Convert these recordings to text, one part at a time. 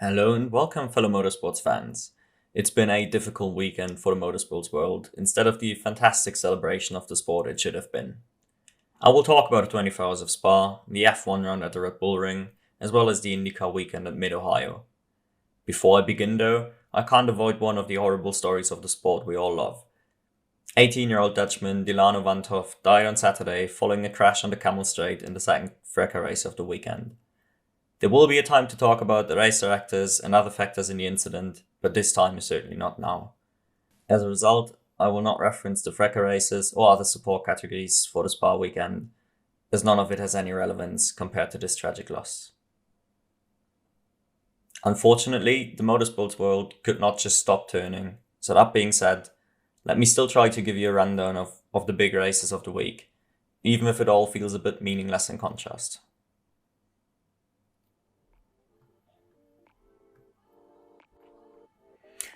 Hello and welcome, fellow motorsports fans. It's been a difficult weekend for the motorsports world instead of the fantastic celebration of the sport it should have been. I will talk about the 24 Hours of Spa, the F1 round at the Red Bull Ring, as well as the IndyCar weekend at Mid-Ohio. Before I begin though, I can't avoid one of the horrible stories of the sport we all love. 18-year-old Dutchman Dilano van Hoff died on Saturday following a crash on the Camel Straight in the second FRECA race of the weekend. There will be a time to talk about the race directors and other factors in the incident, but this time is certainly not now. As a result, I will not reference the FRECA races or other support categories for the Spa weekend, as none of it has any relevance compared to this tragic loss. Unfortunately, the motorsports world could not just stop turning, so that being said, let me still try to give you a rundown of the big races of the week, even if it all feels a bit meaningless in contrast.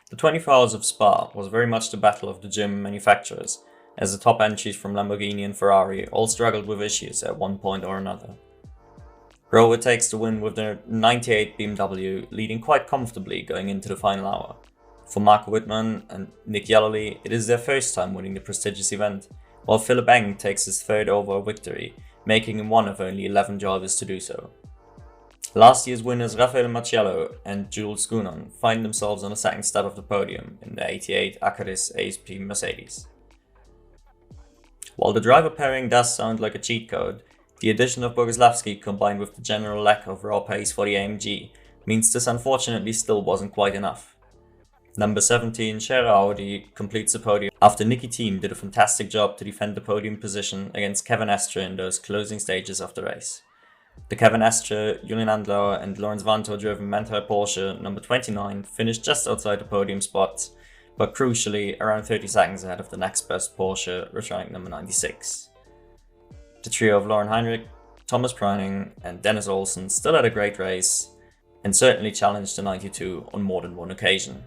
The 24 Hours of Spa was very much the battle of the German manufacturers, as the top entries from Lamborghini and Ferrari all struggled with issues at one point or another. Rover takes the win with their 98 BMW, leading quite comfortably going into the final hour. For Marco Wittmann and Nick Yallerly, it is their first time winning the prestigious event, while Philipp Eng takes his third overall victory, making him one of only 11 drivers to do so. Last year's winners Raffaele Marciello and Jules Gounon find themselves on the second step of the podium in the 88 Acaris ASP Mercedes. While the driver pairing does sound like a cheat code, the addition of Boguslavski combined with the general lack of raw pace for the AMG means this unfortunately still wasn't quite enough. Number 17 Scherer Audi completes the podium after Niki Thiem did a fantastic job to defend the podium position against Kevin Estre in those closing stages of the race. The Kevin Estre, Julian Andlauer and Lorenz Vanthoor driven Manthey Porsche number 29 finished just outside the podium spots, but crucially around 30 seconds ahead of the next best Porsche, ranked number 96. The trio of Lauren Heinrich, Thomas Preining and Dennis Olsen still had a great race and certainly challenged the 92 on more than one occasion.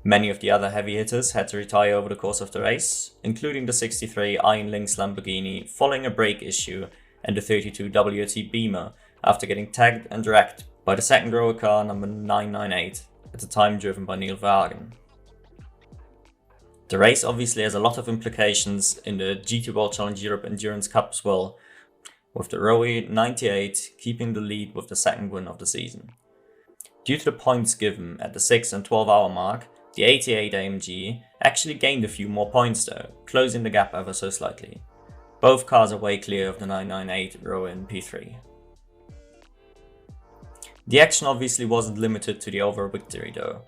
Many of the other heavy hitters had to retire over the course of the race, including the 63 Iron Lynx Lamborghini following a brake issue and the 32 WRT Beamer after getting tagged and wrecked by the second rower car number 998, at the time driven by Neil Verhagen. The race obviously has a lot of implications in the GT World Challenge Europe Endurance Cup as well, with the Rowe 98 keeping the lead with the second win of the season. Due to the points given at the 6 and 12 hour mark, the 88 AMG actually gained a few more points though, closing the gap ever so slightly. Both cars are way clear of the 998 row in P3. The action obviously wasn't limited to the overall victory though.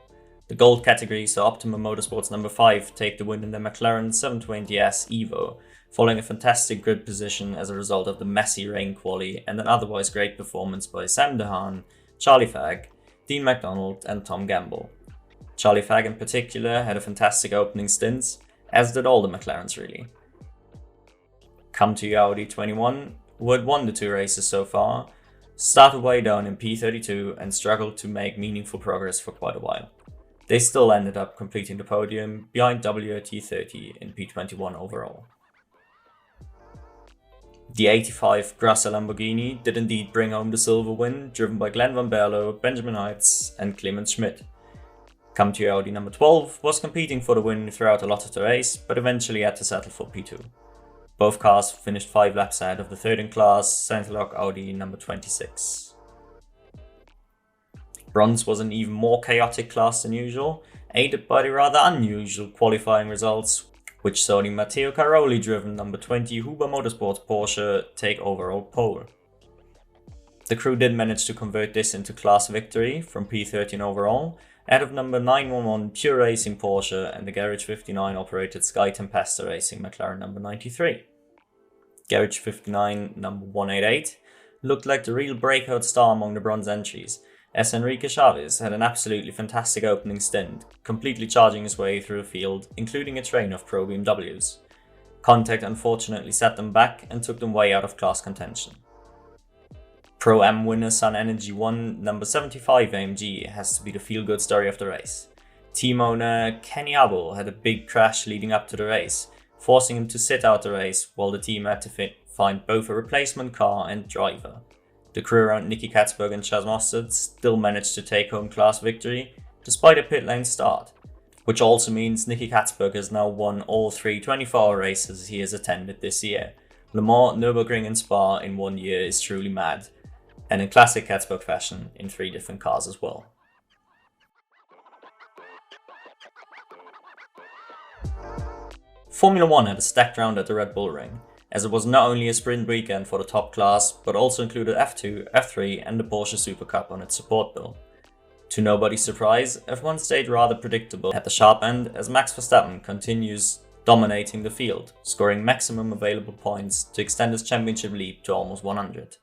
The gold category saw Optima Motorsports number 5 take the win in the McLaren 720S Evo, following a fantastic grid position as a result of the messy rain quali and an otherwise great performance by Sam DeHaan, Charlie Fagg, Dean MacDonald and Tom Gamble. Charlie Fagg in particular had a fantastic opening stint, as did all the McLarens really. Come to Audi 21, who had won the two races so far, started way down in P32 and struggled to make meaningful progress for quite a while. They still ended up completing the podium behind WRT30 in P21 overall. The 85 Grasser Lamborghini did indeed bring home the silver win, driven by Glenn Van Berlo, Benjamin Heitz and Clemens Schmidt. Come to Audi number 12 was competing for the win throughout a lot of the race, but eventually had to settle for P2. Both cars finished 5 laps ahead of the third in class, Saint-Lock Audi number 26. Bronze was an even more chaotic class than usual, aided by the rather unusual qualifying results, which saw the Matteo Caroli driven number 20 Huber Motorsports Porsche take overall pole. The crew did manage to convert this into class victory from P13 overall, out of number 911 Pure Racing Porsche and the Garage 59 operated Sky Tempesta Racing McLaren number 93. Garage 59 number 188 looked like the real breakout star among the bronze entries, as Enrique Chavez had an absolutely fantastic opening stint, completely charging his way through the field, including a train of pro BMWs. Contact unfortunately set them back and took them way out of class contention. Pro-Am winner Sun Energy 1 number 75 AMG has to be the feel-good story of the race. Team owner Kenny Abel had a big crash leading up to the race, forcing him to sit out the race while the team had to find both a replacement car and driver. the crew around Nicky Katzberg and Chas Mostert still managed to take home class victory despite a pit lane start, which also means Nicky Katzberg has now won all 3 24-hour races he has attended this year. Le Mans, Nürburgring and Spa in 1 year is truly mad, and in classic Katzberg fashion in 3 different cars as well. Formula 1 had a stacked round at the Red Bull Ring, as it was not only a sprint weekend for the top class, but also included F2, F3 and the Porsche Supercup on its support bill. To nobody's surprise, F1 stayed rather predictable at the sharp end as Max Verstappen continues dominating the field, scoring maximum available points to extend his championship lead to almost 100.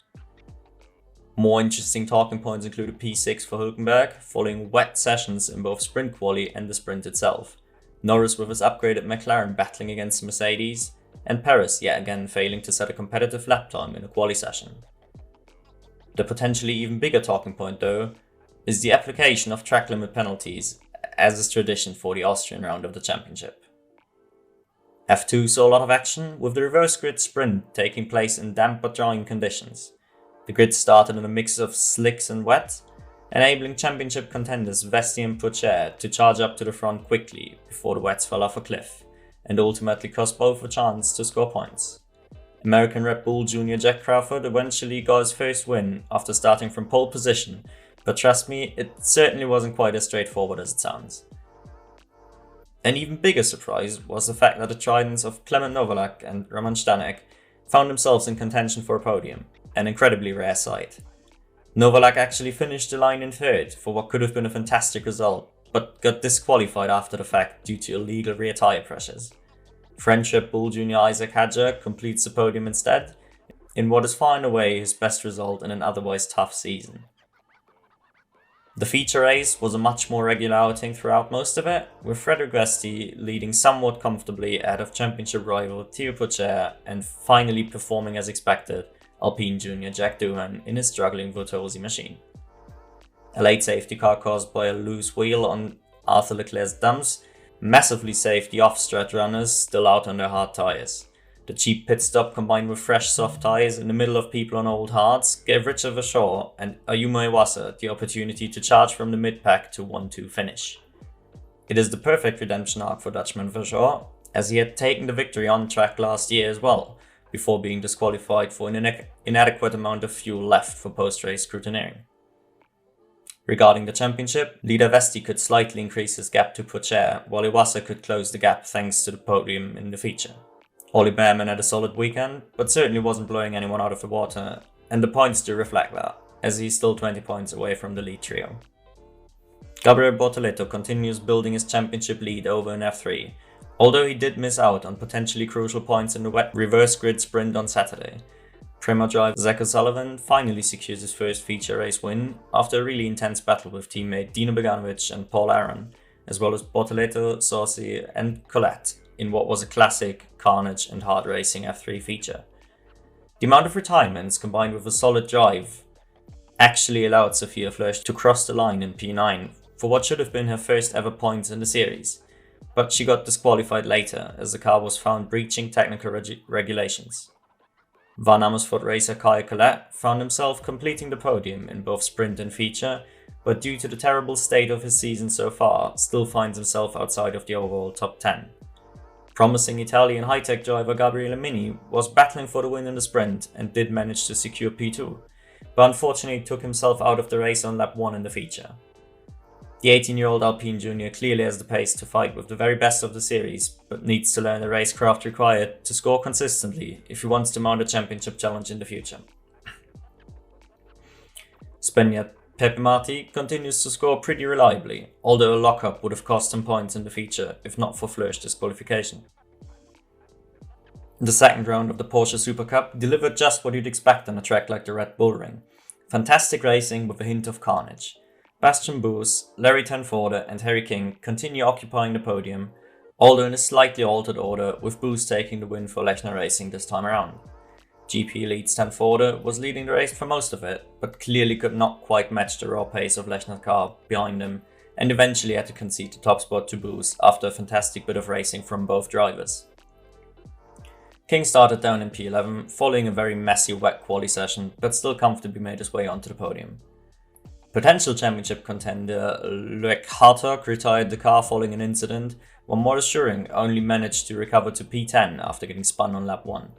More interesting talking points include a P6 for Hülkenberg, following wet sessions in both sprint quali and the sprint itself, Norris with his upgraded McLaren battling against Mercedes, and Perez yet again failing to set a competitive lap time in a quali session. The potentially even bigger talking point though is the application of track limit penalties, as is tradition for the Austrian round of the championship. F2 saw a lot of action, with the reverse grid sprint taking place in damp but drying conditions. The grid started in a mix of slicks and wet, enabling championship contenders Vesti and Porsche to charge up to the front quickly before the wets fell off a cliff, and ultimately cost both a chance to score points. American Red Bull junior Jack Crawford eventually got his first win after starting from pole position, but trust me, it certainly wasn't quite as straightforward as it sounds. An even bigger surprise was the fact that the tridents of Clement Novalak and Roman Stanek found themselves in contention for a podium, an incredibly rare sight. Novalak actually finished the line in third for what could have been a fantastic result, but got disqualified after the fact due to illegal rear tyre pressures. French Red Bull junior Isaac Hadjar completes the podium instead, in what is far and away his best result in an otherwise tough season. The feature race was a much more regular outing throughout most of it, with Frederic Vesti leading somewhat comfortably ahead of championship rival Thieu Pocher and finally performing as expected Alpine junior Jack Doohan in his struggling Virtuosi machine. A late safety car caused by a loose wheel on Arthur Leclerc's dumps massively saved the off-stretch runners still out on their hard tyres. The cheap pit stop combined with fresh soft tyres in the middle of people on old hards gave Richard Verschoor and Ayumu Iwasa the opportunity to charge from the mid-pack to 1-2 finish. It is the perfect redemption arc for Dutchman Verschoor, as he had taken the victory on track last year as well, before being disqualified for an inadequate amount of fuel left for post-race scrutineering. Regarding the championship, leader Vesti could slightly increase his gap to Pocher, while Iwasa could close the gap thanks to the podium in the feature. Ollie Behrman had a solid weekend, but certainly wasn't blowing anyone out of the water, and the points do reflect that, as he's still 20 points away from the lead trio. Gabriel Bortoleto continues building his championship lead over in F3, although he did miss out on potentially crucial points in the wet reverse grid sprint on Saturday. Prema driver Zach O'Sullivan finally secures his first feature race win after a really intense battle with teammate Dino Beganovic and Paul Aron, as well as Bortoleto, Saucy and Colette in what was a classic carnage and hard racing F3 feature. The amount of retirements combined with a solid drive actually allowed Sophia Flörsch to cross the line in P9 for what should have been her first ever points in the series, but she got disqualified later as the car was found breaching technical regulations. Van Amersfoort racer Kai Colette found himself completing the podium in both sprint and feature, but due to the terrible state of his season so far, still finds himself outside of the overall top 10. Promising Italian high-tech driver Gabriele Mini was battling for the win in the sprint and did manage to secure P2, but unfortunately took himself out of the race on lap 1 in the feature. The 18-year-old Alpine junior clearly has the pace to fight with the very best of the series, but needs to learn the racecraft required to score consistently if he wants to mount a championship challenge in the future. Spaniard Pepe Marti continues to score pretty reliably, although a lockup would have cost him points in the feature if not for Flörsch's disqualification. The second round of the Porsche Supercup delivered just what you'd expect on a track like the Red Bull Ring. Fantastic racing with a hint of carnage. Bastian Boos, Larry Tenforde and Harry King continue occupying the podium, although in a slightly altered order, with Boos taking the win for Lechner Racing this time around. GP lead Tenforde was leading the race for most of it, but clearly could not quite match the raw pace of Lechner's car behind him, and eventually had to concede the top spot to Boos after a fantastic bit of racing from both drivers. King started down in P11, following a very messy wet quali session, but still comfortably made his way onto the podium. Potential championship contender Loic Hartog retired the car following an incident, while Maurice Schuring only managed to recover to P10 after getting spun on lap 1.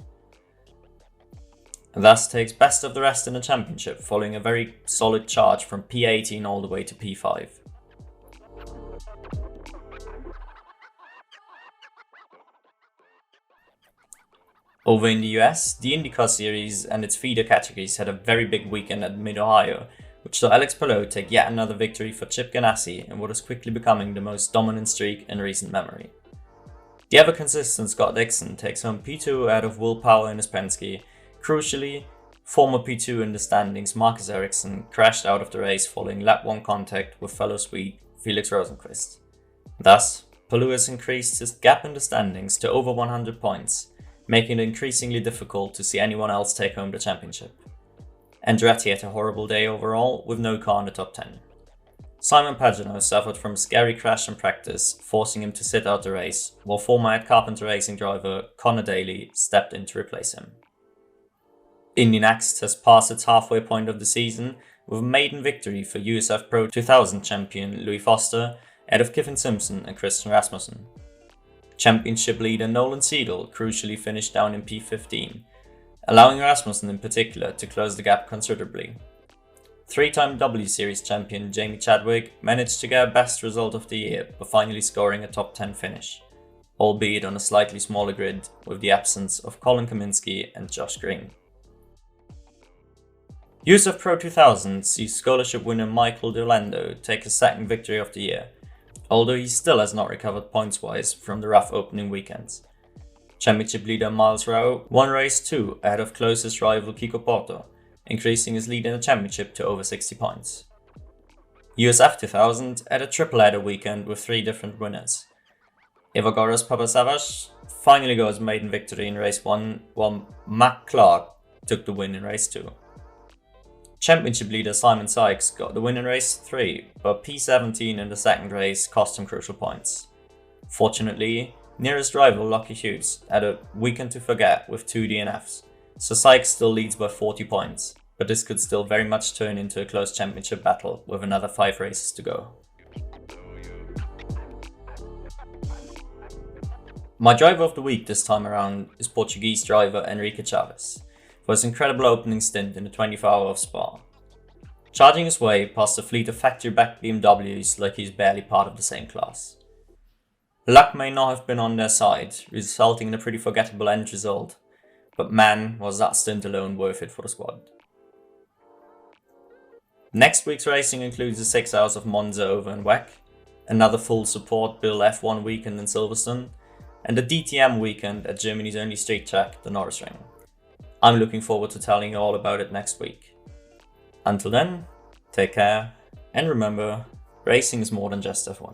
And thus takes best of the rest in the championship, following a very solid charge from P18 all the way to P5. Over in the US, the IndyCar series and its feeder categories had a very big weekend at Mid-Ohio, which saw Alex Palou take yet another victory for Chip Ganassi in what is quickly becoming the most dominant streak in recent memory. The ever-consistent Scott Dixon takes home P2 out of Will Power in his Penske. Crucially, former P2 in the standings Marcus Ericsson crashed out of the race following lap 1 contact with fellow Swede Felix Rosenqvist. Thus, Palou has increased his gap in the standings to over 100 points, making it increasingly difficult to see anyone else take home the championship. Andretti had a horrible day overall, with no car in the top 10. Simon Pagenaud suffered from a scary crash in practice, forcing him to sit out the race, while former Ed Carpenter Racing driver Connor Daly stepped in to replace him. Indy Next has passed its halfway point of the season with a maiden victory for USF Pro 2000 champion Louis Foster ahead of Kiffin Simpson and Christian Rasmussen. Championship leader Nolan Siegel crucially finished down in P15, allowing Rasmussen in particular to close the gap considerably. Three-time W Series champion Jamie Chadwick managed to get a best result of the year by finally scoring a top 10 finish, albeit on a slightly smaller grid with the absence of Colin Kaminsky and Josh Green. USF Pro 2000 sees scholarship winner Michael Dilano take his second victory of the year, although he still has not recovered points-wise from the rough opening weekends. Championship leader Miles Rao won race 2 ahead of closest rival Kiko Porto, increasing his lead in the championship to over 60 points. USF 2000 had a triple-header weekend with 3 different winners. Evagoras Papasavas finally got his maiden victory in race 1, while Mac Clark took the win in race 2. Championship leader Simon Sykes got the win in race 3, but P17 in the second race cost him crucial points. Fortunately, nearest rival Lockie Hughes had a weekend to forget with 2 DNFs, so Sykes still leads by 40 points, but this could still very much turn into a close championship battle with another 5 races to go. My driver of the week this time around is Portuguese driver Enrique Chaves, for his incredible opening stint in the 24 Hour of Spa. Charging his way past a fleet of factory-backed BMWs like he's barely part of the same class. Luck may not have been on their side, resulting in a pretty forgettable end result, but man, was that stint alone worth it for the squad. Next week's racing includes the 6 hours of Monza over in WEC, another full support Bill F1 weekend in Silverstone, and the DTM weekend at Germany's only street track, the Nürburgring. I'm looking forward to telling you all about it next week. Until then, take care, and remember, racing is more than just F1.